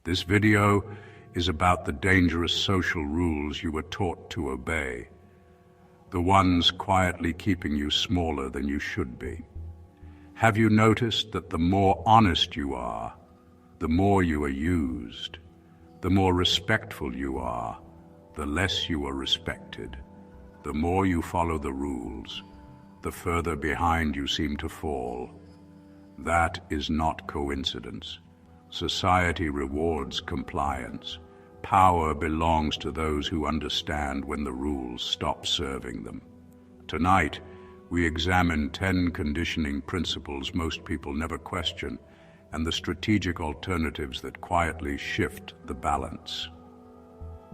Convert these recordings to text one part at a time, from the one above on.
This video is about the dangerous social rules you were taught to obey, the ones quietly keeping you smaller than you should be. Have you noticed that the more honest you are, the more you are used, the more respectful you are, the less you are respected, the more you follow the rules, the further behind you seem to fall? That is not coincidence. Society rewards compliance. Power belongs to those who understand when the rules stop serving them. Tonight, we examine 10 conditioning principles most people never question, and the strategic alternatives that quietly shift the balance.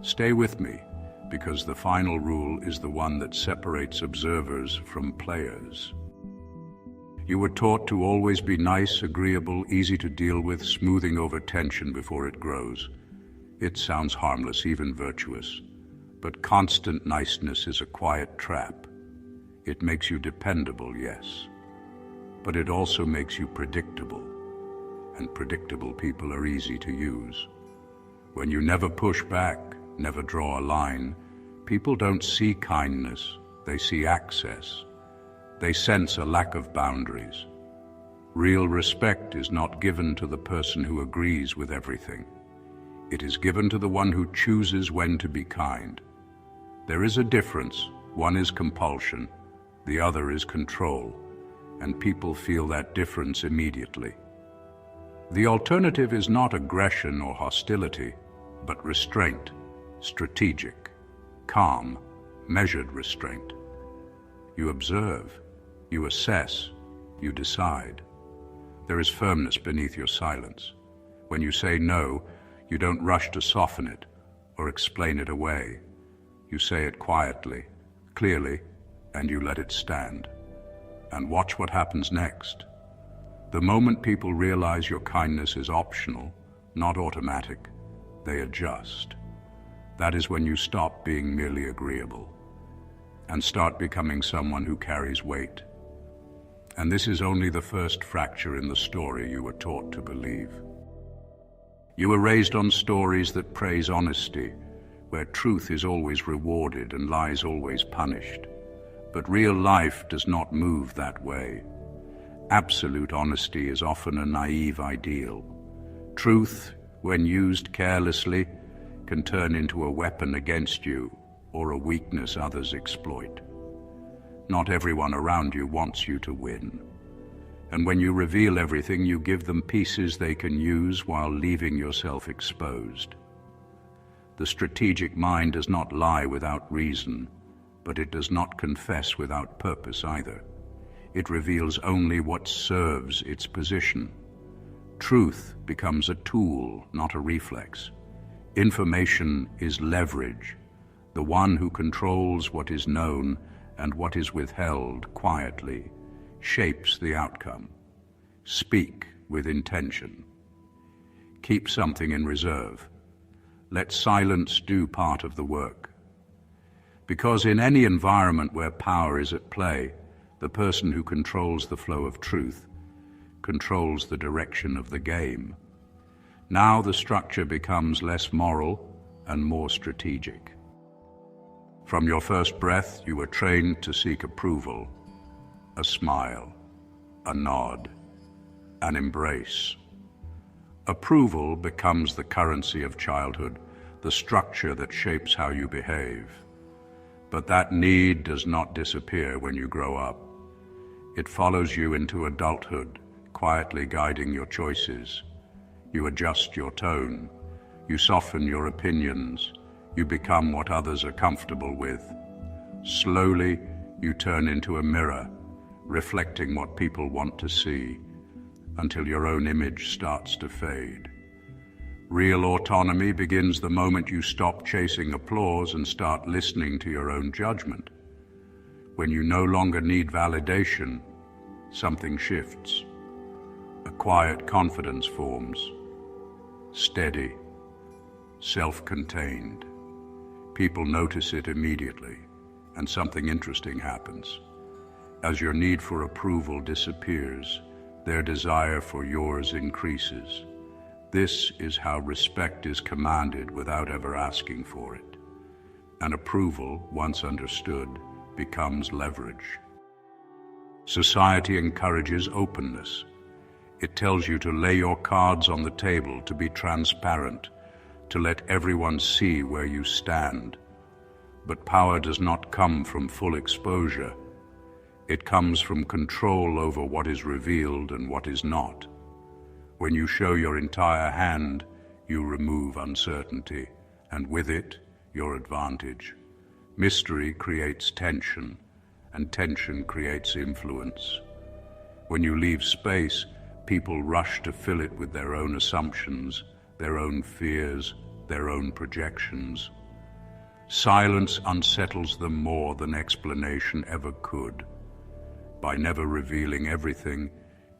Stay with me, because the final rule is the one that separates observers from players. You were taught to always be nice, agreeable, easy to deal with, smoothing over tension before it grows. It sounds harmless, even virtuous. But constant niceness is a quiet trap. It makes you dependable, yes. But it also makes you predictable. And predictable people are easy to use. When you never push back, never draw a line, people don't see kindness, they see access. They sense a lack of boundaries. Real respect is not given to the person who agrees with everything. It is given to the one who chooses when to be kind. There is a difference. One is compulsion, the other is control, and people feel that difference immediately. The alternative is not aggression or hostility, but restraint, strategic, calm, measured restraint. You observe, you assess, you decide. There is firmness beneath your silence. When you say no, you don't rush to soften it or explain it away. You say it quietly, clearly, and you let it stand. And watch what happens next. The moment people realize your kindness is optional, not automatic, they adjust. That is when you stop being merely agreeable and start becoming someone who carries weight. And this is only the first fracture in the story you were taught to believe. You were raised on stories that praise honesty, where truth is always rewarded and lies always punished. But real life does not move that way. Absolute honesty is often a naive ideal. Truth, when used carelessly, can turn into a weapon against you or a weakness others exploit. Not everyone around you wants you to win. And when you reveal everything, you give them pieces they can use while leaving yourself exposed. The strategic mind does not lie without reason, but it does not confess without purpose either. It reveals only what serves its position. Truth becomes a tool, not a reflex. Information is leverage. The one who controls what is known and what is withheld quietly shapes the outcome. Speak with intention. Keep something in reserve. Let silence do part of the work. Because in any environment where power is at play, the person who controls the flow of truth controls the direction of the game. Now the structure becomes less moral and more strategic. From your first breath, you were trained to seek approval, a smile, a nod, an embrace. Approval becomes the currency of childhood, the structure that shapes how you behave. But that need does not disappear when you grow up. It follows you into adulthood, quietly guiding your choices. You adjust your tone. You soften your opinions. You become what others are comfortable with. Slowly, you turn into a mirror, reflecting what people want to see, until your own image starts to fade. Real autonomy begins the moment you stop chasing applause and start listening to your own judgment. When you no longer need validation, something shifts. A quiet confidence forms, steady, self-contained. People notice it immediately, and something interesting happens. As your need for approval disappears, their desire for yours increases. This is how respect is commanded without ever asking for it. And approval, once understood, becomes leverage. Society encourages openness. It tells you to lay your cards on the table, to be transparent, to let everyone see where you stand. But power does not come from full exposure. It comes from control over what is revealed and what is not. When you show your entire hand, you remove uncertainty, and with it, your advantage. Mystery creates tension, and tension creates influence. When you leave space, people rush to fill it with their own assumptions, their own fears, their own projections. Silence unsettles them more than explanation ever could. By never revealing everything,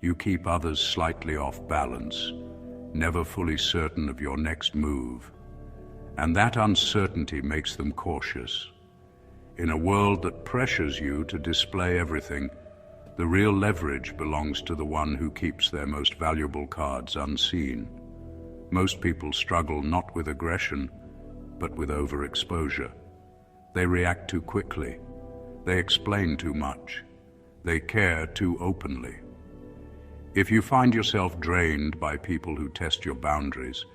you keep others slightly off balance, never fully certain of your next move. And that uncertainty makes them cautious. In a world that pressures you to display everything, the real leverage belongs to the one who keeps their most valuable cards unseen. Most people struggle not with aggression, but with overexposure. They react too quickly. They explain too much. They care too openly. If you find yourself drained by people who test your boundaries,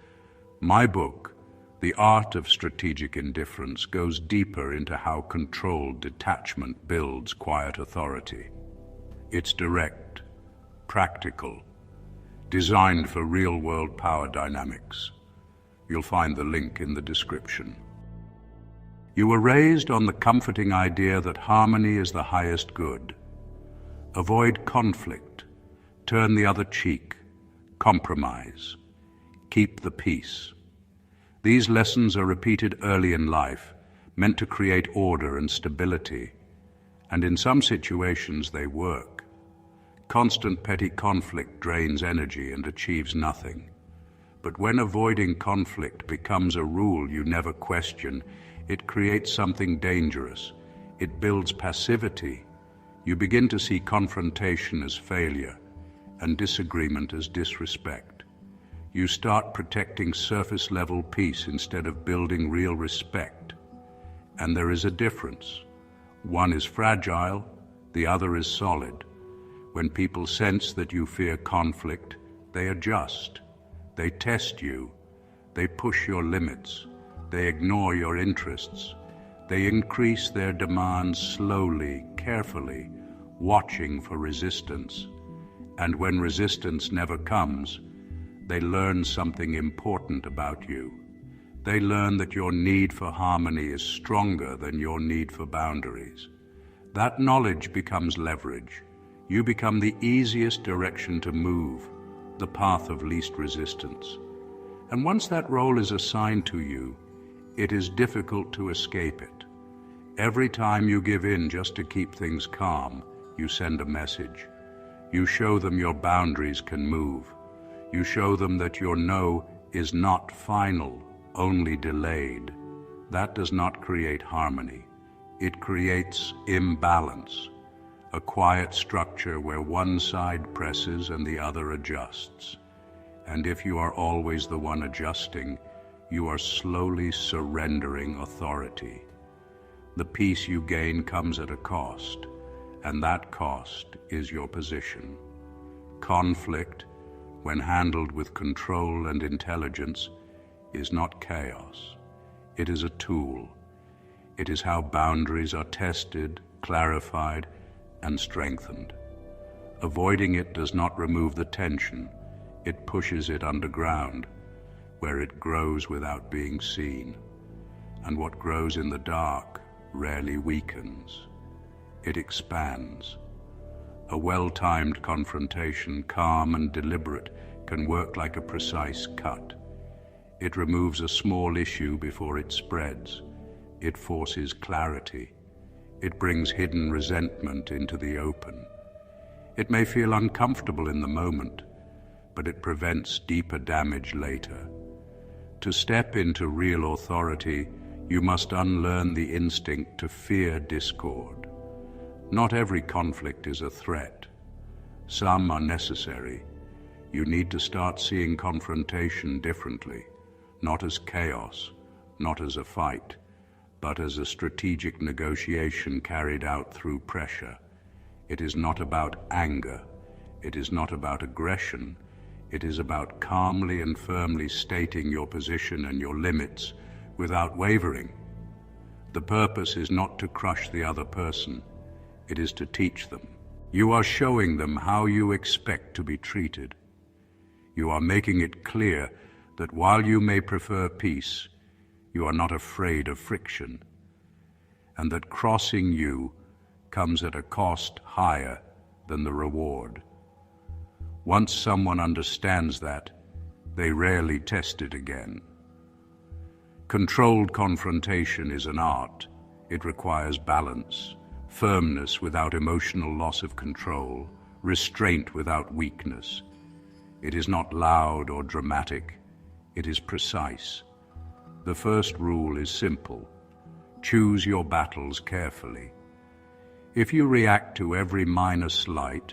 my book, The Art of Strategic Indifference, goes deeper into how controlled detachment builds quiet authority. It's direct, practical, designed for real-world power dynamics. You'll find the link in the description. You were raised on the comforting idea that harmony is the highest good. Avoid conflict. Turn the other cheek, compromise, keep the peace. These lessons are repeated early in life, meant to create order and stability, and in some situations they work. Constant petty conflict drains energy and achieves nothing. But when avoiding conflict becomes a rule you never question, it creates something dangerous. It builds passivity. You begin to see confrontation as failure, and disagreement as disrespect. You start protecting surface-level peace instead of building real respect. And there is a difference. One is fragile, the other is solid. When people sense that you fear conflict, they adjust. They test you. They push your limits. They ignore your interests. They increase their demands slowly, carefully, watching for resistance. And when resistance never comes, they learn something important about you. They learn that your need for harmony is stronger than your need for boundaries. That knowledge becomes leverage. You become the easiest direction to move, the path of least resistance. And once that role is assigned to you, it is difficult to escape it. Every time you give in just to keep things calm, you send a message. You show them your boundaries can move. You show them that your no is not final, only delayed. That does not create harmony. It creates imbalance, a quiet structure where one side presses and the other adjusts. And if you are always the one adjusting, you are slowly surrendering authority. The peace you gain comes at a cost, and that cost is your position. Conflict, when handled with control and intelligence, is not chaos. It is a tool. It is how boundaries are tested, clarified, and strengthened. Avoiding it does not remove the tension. It pushes it underground, where it grows without being seen. And what grows in the dark rarely weakens. It expands. A well-timed confrontation, calm and deliberate, can work like a precise cut. It removes a small issue before it spreads. It forces clarity. It brings hidden resentment into the open. It may feel uncomfortable in the moment, but it prevents deeper damage later. To step into real authority, you must unlearn the instinct to fear discord. Not every conflict is a threat. Some are necessary. You need to start seeing confrontation differently, not as chaos, not as a fight, but as a strategic negotiation carried out through pressure. It is not about anger. It is not about aggression. It is about calmly and firmly stating your position and your limits without wavering. The purpose is not to crush the other person. It is to teach them. You are showing them how you expect to be treated. You are making it clear that while you may prefer peace, you are not afraid of friction, and that crossing you comes at a cost higher than the reward. Once someone understands that, they rarely test it again. Controlled confrontation is an art. It requires balance, firmness without emotional loss of control, restraint without weakness. It is not loud or dramatic. It is precise. The first rule is simple. Choose your battles carefully. If you react to every minor slight,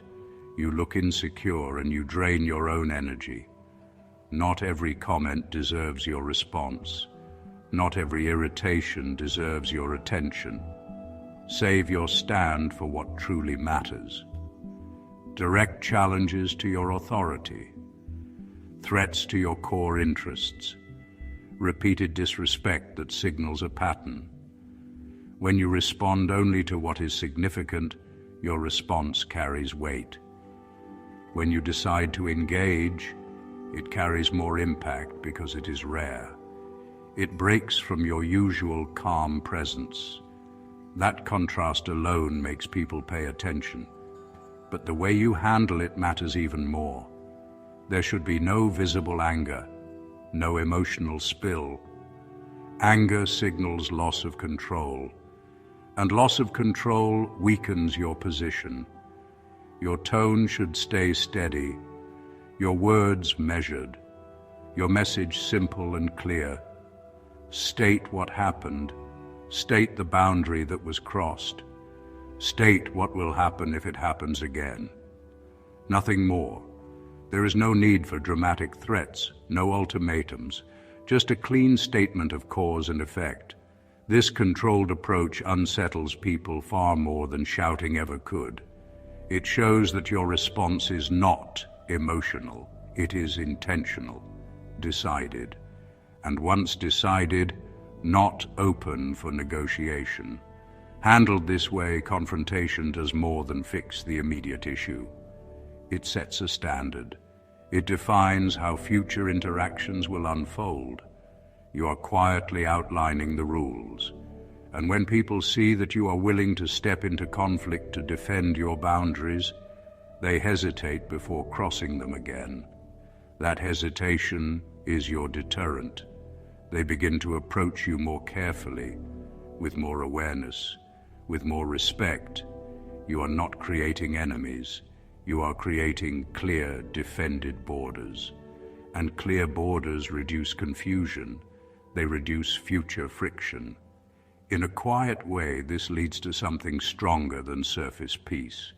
you look insecure and you drain your own energy. Not every comment deserves your response. Not every irritation deserves your attention. Save your stand for what truly matters. Direct challenges to your authority. Threats to your core interests. Repeated disrespect that signals a pattern. When you respond only to what is significant, your response carries weight. When you decide to engage, it carries more impact because it is rare. It breaks from your usual calm presence. That contrast alone makes people pay attention. But the way you handle it matters even more. There should be no visible anger, no emotional spill. Anger signals loss of control, and loss of control weakens your position. Your tone should stay steady, your words measured, your message simple and clear. State what happened. State the boundary that was crossed. State what will happen if it happens again. Nothing more. There is no need for dramatic threats, no ultimatums, just a clean statement of cause and effect. This controlled approach unsettles people far more than shouting ever could. It shows that your response is not emotional. It is intentional, decided, and once decided, not open for negotiation. Handled this way, confrontation does more than fix the immediate issue. It sets a standard. It defines how future interactions will unfold. You are quietly outlining the rules. And when people see that you are willing to step into conflict to defend your boundaries, they hesitate before crossing them again. That hesitation is your deterrent. They begin to approach you more carefully, with more awareness, with more respect. You are not creating enemies. You are creating clear, defended borders. And clear borders reduce confusion. They reduce future friction. In a quiet way, this leads to something stronger than surface peace.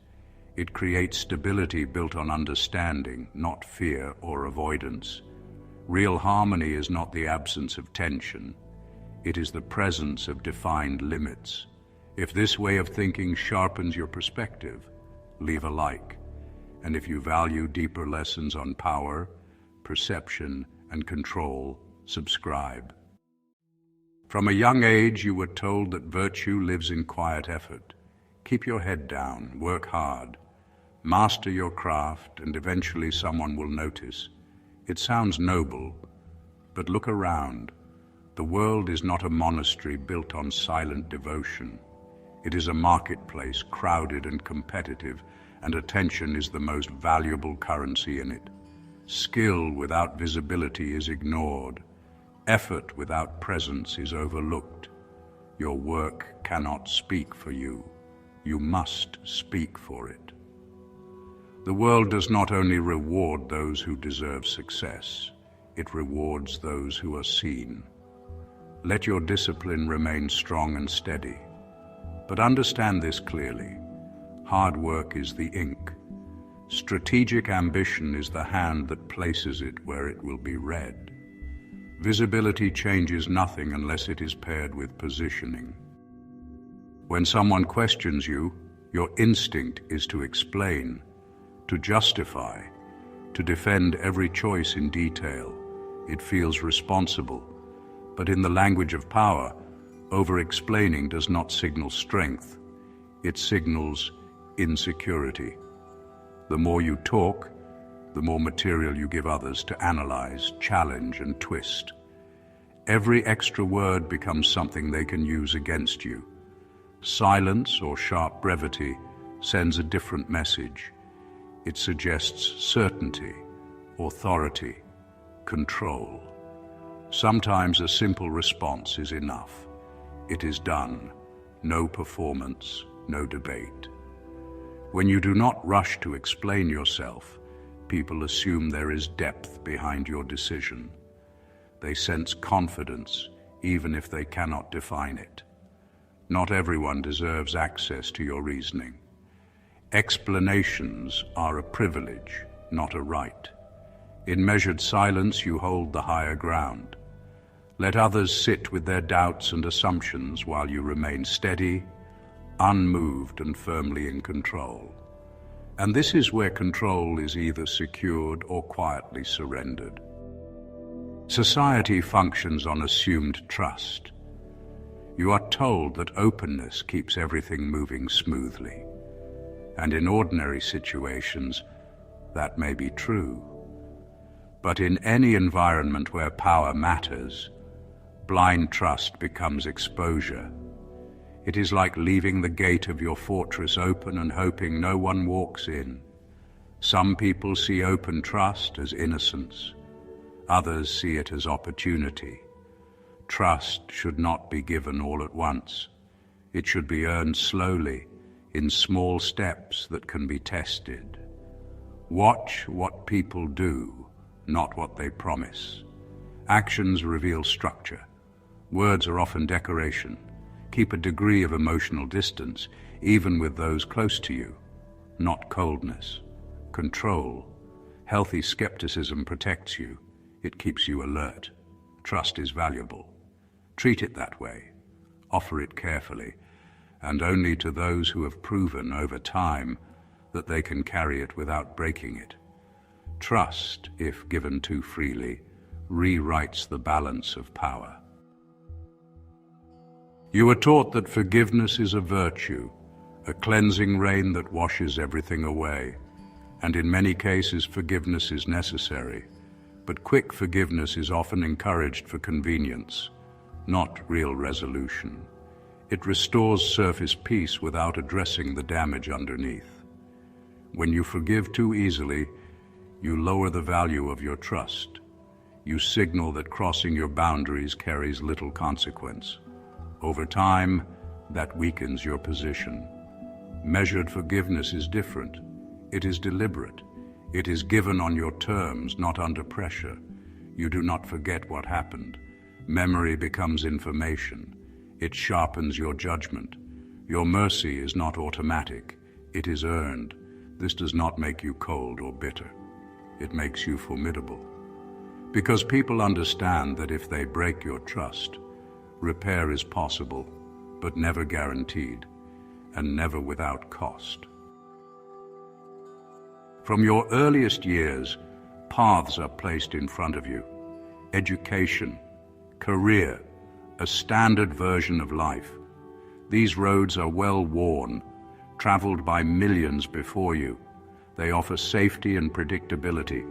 It creates stability built on understanding, not fear or avoidance. Real harmony is not the absence of tension. It is the presence of defined limits. If this way of thinking sharpens your perspective, leave a like. And if you value deeper lessons on power, perception, and control, subscribe. From a young age, you were told that virtue lives in quiet effort. Keep your head down, work hard, master your craft, and eventually someone will notice. It sounds noble, but look around. The world is not a monastery built on silent devotion. It is a marketplace, crowded and competitive, and attention is the most valuable currency in it. Skill without visibility is ignored. Effort without presence is overlooked. Your work cannot speak for you. You must speak for it. The world does not only reward those who deserve success, it rewards those who are seen. Let your discipline remain strong and steady. But understand this clearly. Hard work is the ink. Strategic ambition is the hand that places it where it will be read. Visibility changes nothing unless it is paired with positioning. When someone questions you, your instinct is to explain, to justify, to defend every choice in detail. It feels responsible, but in the language of power, over-explaining does not signal strength. It signals insecurity. The more you talk, the more material you give others to analyze, challenge, and twist. Every extra word becomes something they can use against you. Silence or sharp brevity sends a different message. It suggests certainty, authority, control. Sometimes a simple response is enough. It is done. No performance, no debate. When you do not rush to explain yourself, people assume there is depth behind your decision. They sense confidence, even if they cannot define it. Not everyone deserves access to your reasoning. Explanations are a privilege, not a right. In measured silence, you hold the higher ground. Let others sit with their doubts and assumptions while you remain steady, unmoved, and firmly in control. And this is where control is either secured or quietly surrendered. Society functions on assumed trust. You are told that openness keeps everything moving smoothly. And in ordinary situations, that may be true. But in any environment where power matters, blind trust becomes exposure. It is like leaving the gate of your fortress open and hoping no one walks in. Some people see open trust as innocence. Others see it as opportunity. Trust should not be given all at once. It should be earned slowly, in small steps that can be tested. Watch what people do, not what they promise. Actions reveal structure. Words are often decoration. Keep a degree of emotional distance, even with those close to you. Not coldness. Control. Healthy skepticism protects you. It keeps you alert. Trust is valuable. Treat it that way. Offer it carefully, and only to those who have proven over time that they can carry it without breaking it. Trust, if given too freely, rewrites the balance of power. You are taught that forgiveness is a virtue, a cleansing rain that washes everything away. And in many cases, forgiveness is necessary. But quick forgiveness is often encouraged for convenience, not real resolution. It restores surface peace without addressing the damage underneath. When you forgive too easily, you lower the value of your trust. You signal that crossing your boundaries carries little consequence. Over time, that weakens your position. Measured forgiveness is different. It is deliberate. It is given on your terms, not under pressure. You do not forget what happened. Memory becomes information. It sharpens your judgment. Your mercy is not automatic. It is earned. This does not make you cold or bitter. It makes you formidable. Because people understand that if they break your trust, repair is possible, but never guaranteed, and never without cost. From your earliest years, paths are placed in front of you. Education, career, a standard version of life. These roads are well worn, traveled by millions before you. They offer safety and predictability,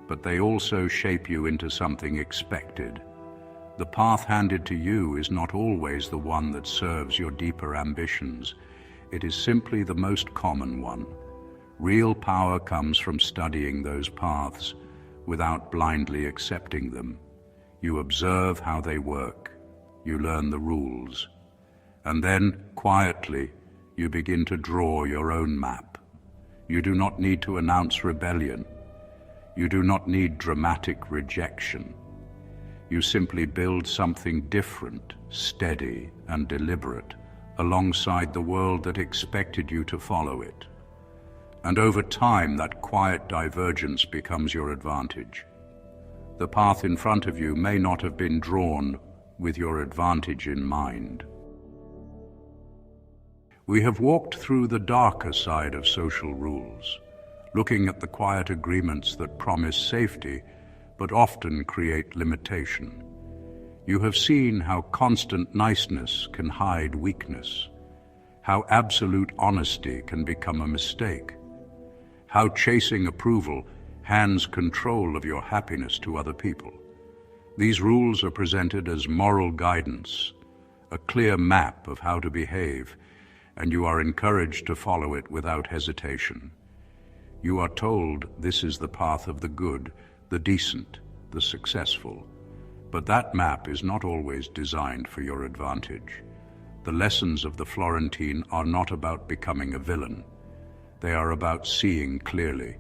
but they also shape you into something expected. The path handed to you is not always the one that serves your deeper ambitions. It is simply the most common one. Real power comes from studying those paths without blindly accepting them. You observe how they work. You learn the rules. And then, quietly, you begin to draw your own map. You do not need to announce rebellion. You do not need dramatic rejection. You simply build something different, steady, and deliberate, alongside the world that expected you to follow it. And over time, that quiet divergence becomes your advantage. The path in front of you may not have been drawn with your advantage in mind. We have walked through the darker side of social rules, looking at the quiet agreements that promise safety but often create limitation. You have seen how constant niceness can hide weakness, how absolute honesty can become a mistake, how chasing approval hands control of your happiness to other people. These rules are presented as moral guidance, a clear map of how to behave, and you are encouraged to follow it without hesitation. You are told this is the path of the good, the decent, the successful. But that map is not always designed for your advantage. The lessons of the Florentine are not about becoming a villain. They are about seeing clearly.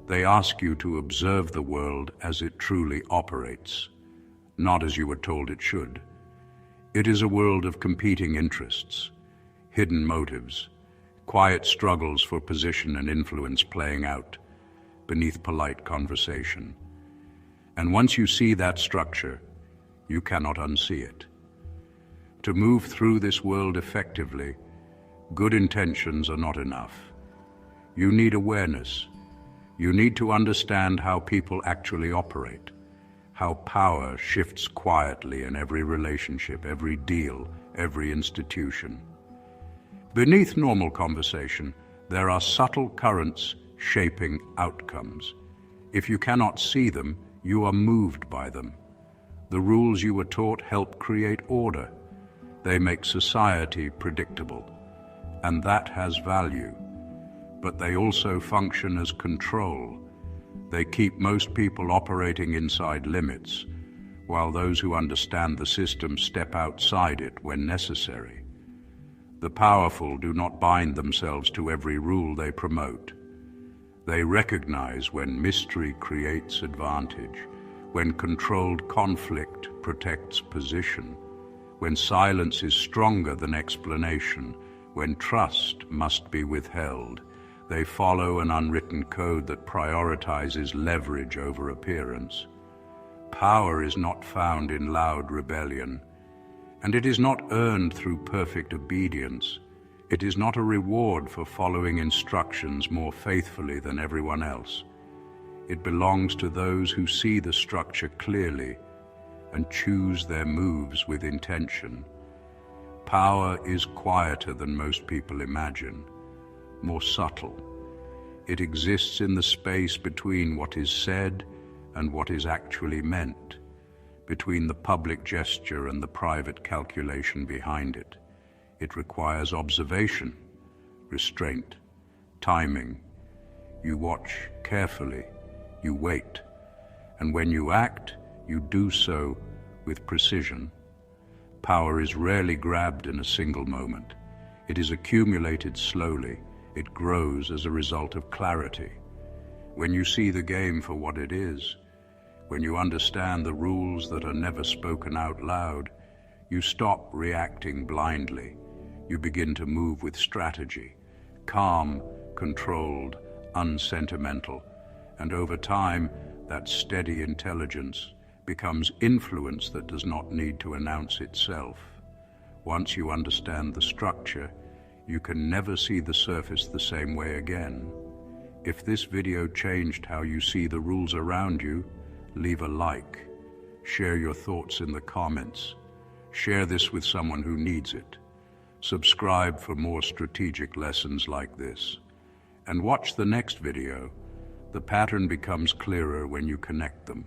They ask you to observe the world as it truly operates, not as you were told it should. It is a world of competing interests, hidden motives, quiet struggles for position and influence playing out beneath polite conversation. And once you see that structure, you cannot unsee it. To move through this world effectively, good intentions are not enough. You need awareness. You need to understand how people actually operate, how power shifts quietly in every relationship, every deal, every institution. Beneath normal conversation, there are subtle currents shaping outcomes. If you cannot see them, you are moved by them. The rules you were taught help create order. They make society predictable, and that has value. But they also function as control. They keep most people operating inside limits, while those who understand the system step outside it when necessary. The powerful do not bind themselves to every rule they promote. They recognize when mystery creates advantage, when controlled conflict protects position, when silence is stronger than explanation, when trust must be withheld. They follow an unwritten code that prioritizes leverage over appearance. Power is not found in loud rebellion, and it is not earned through perfect obedience. It is not a reward for following instructions more faithfully than everyone else. It belongs to those who see the structure clearly and choose their moves with intention. Power is quieter than most people imagine, more subtle. It exists in the space between what is said and what is actually meant, between the public gesture and the private calculation behind it. It requires observation, restraint, timing. You watch carefully, you wait, and when you act, you do so with precision. Power is rarely grabbed in a single moment. It is accumulated slowly. It grows as a result of clarity. When you see the game for what it is, when you understand the rules that are never spoken out loud, you stop reacting blindly. You begin to move with strategy, calm, controlled, unsentimental, and over time, that steady intelligence becomes influence that does not need to announce itself. Once you understand the structure, you can never see the surface the same way again. If this video changed how you see the rules around you, leave a like. Share your thoughts in the comments. Share this with someone who needs it. Subscribe for more strategic lessons like this. And watch the next video. The pattern becomes clearer when you connect them.